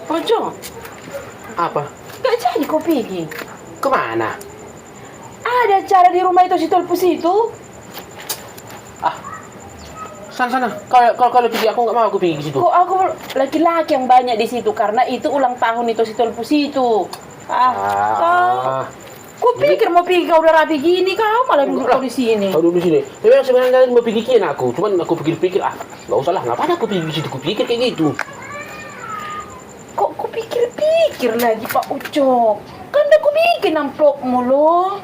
Pocong, Apa? gak jadi kau pergi. Kemana? Ada acara di rumah itu si Tolpus itu. Ah, sana. Kalau pergi aku nggak mau aku pergi ke situ. Kok aku laki-laki yang banyak di situ karena itu ulang tahun itu si Tolpus itu. Kau pikir mau pergi kau udah rapi gini kau malah duduk kau di sini. Kau duduk di sini. Tapi sebenarnya mau pergi kian aku. Cuman aku pikir-pikir, nggak usah lah. Ngapain aku pergi ke situ? Aku pikir kayak gitu. Kok kau pikir-pikir lagi Pak Ucok? Kan udah kau bikin amplop mulu.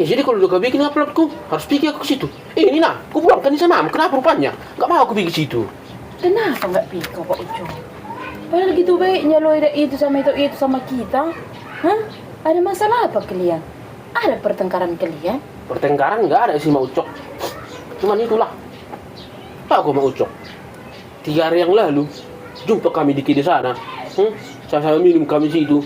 Ya jadi kalau udah kau bikin uploadku, harus pergi aku ke situ. Ini nah, aku pulang kan sama Mam. Kenapa rupanya? Nggak mau aku pergi ke situ. Kenapa nggak pergi kau Pak Ucok? Padahal gitu baiknya lo ada itu sama kita. Hah? Ada masalah apa kalian? Ada pertengkaran kalian? Pertengkaran nggak ada sih Mak Ucok. Cuman itulah. Tahu kok Mak Ucok. 3 hari yang lalu, jumpa kami di sana. Saya minum kami situ.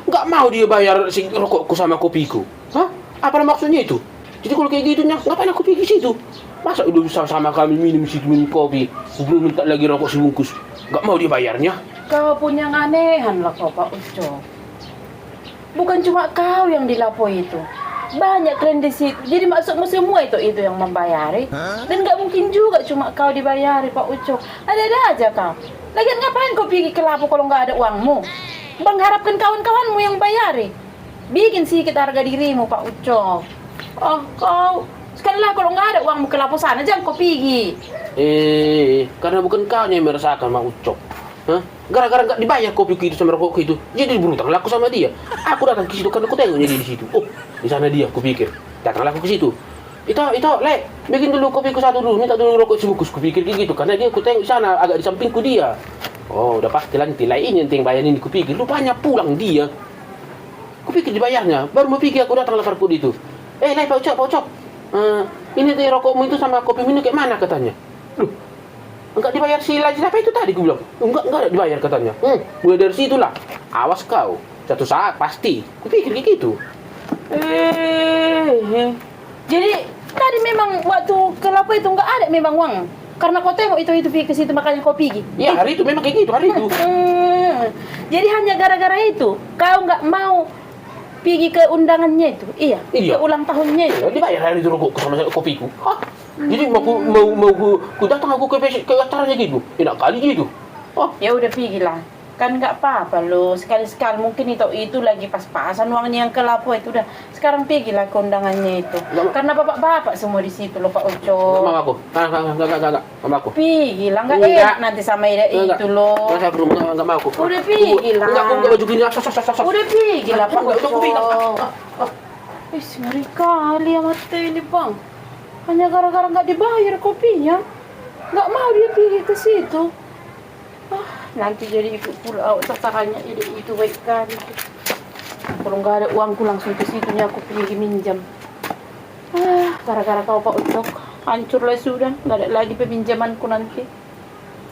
Nggak mau dia bayar si rokokku sama kopiku. Hah? Apa maksudnya itu? Jadi kalau kayak gitu, ngapain aku pergi situ? Masa udah bisa sama kami minum situ, minum kopi, belum minta lagi rokok sebungkus. Nggak mau dia bayarnya. Kau punya nganehan lah kau Pak Ucok. Bukan cuma kau yang dilapo itu. Banyak kalian di situ. Jadi maksudmu semua itu yang membayari. Dan nggak mungkin juga cuma kau dibayari Pak Ucok. Ada-ada aja kau. Lagian ngapain kau pergi ke lapo kalau nggak ada uangmu? Mengharapkan kawan-kawanmu yang bayari. Bikin sedikit harga dirimu Pak Ucok. Oh kau. Sekali lah kalau nggak ada uangmu ke lapo sana jangan kau pergi. Karena bukan kau yang merasakan Mak Ucok. Hah? Gara-gara nggak dibayar kopiku itu sama rokokku itu, jadi berutang laku sama dia. Aku datang ke situ karena aku tengoknya dia di situ. Oh, di sana dia, aku pikir. Datanglah aku ke situ. Itu, Le, bikin dulu kopiku satu dulu, minta dulu rokok sebungkus. Ku pikir gitu, karena dia aku tengok di sana agak di sampingku dia. Oh, udah pasti nanti lah ini yang bayarin, ku pikir. Rupanya pulang dia. Ku pikir dibayarnya, baru mau pikir aku datang laparku itu. Le, Pak Ucok. Ini tuh rokokmu itu sama kopimu ini kayak mana katanya? Loh, enggak dibayar si siapa itu tadi, gue bilang. Enggak dibayar katanya. Mulai dari situlah. Awas kau. Satu saat pasti. Kupikir kayak gitu. Jadi tadi memang waktu ke lapo itu enggak ada memang uang. Karena kau tengok itu pergi ke situ makanya kau pergi. Ya hari itu memang kayak gitu, hari itu. Jadi hanya gara-gara itu kau enggak mau pergi ke undangannya itu. Iya. Ke ulang tahunnya itu. Ya, dibayar hari itu rokok sama kopiku. Jadi mau ku datang aku ke acaranya gitu. Enak kali gitu. Ya udah pergilah. Kan nggak apa-apa lo. Sekali-sekali mungkin itu lagi pas-pasan uangnya yang ke lapo itu udah. Sekarang pergilah ke undangannya itu. Karena bapak-bapak semua di situ lo Pak Ucok. Nggak mau aku. Nggak mau aku. Pergilah, nggak enak nanti sama ida itu lo. Nggak aku nggak mau aku. Udah pergilah. Enggak, aku nggak baju gini. Udah pergilah Pak Ucok. Ngeri kali amat ini Bang. Hanya gara-gara nggak dibayar kopinya, nggak mau dia pergi ke situ. Nanti jadi ikut pula sasarannya jadi itu baik kali. Kalau nggak ada uangku langsung ke situnya aku pergi minjam. Gara-gara kau Pak Ucok, hancurlah sudah, nggak ada lagi peminjamanku nanti.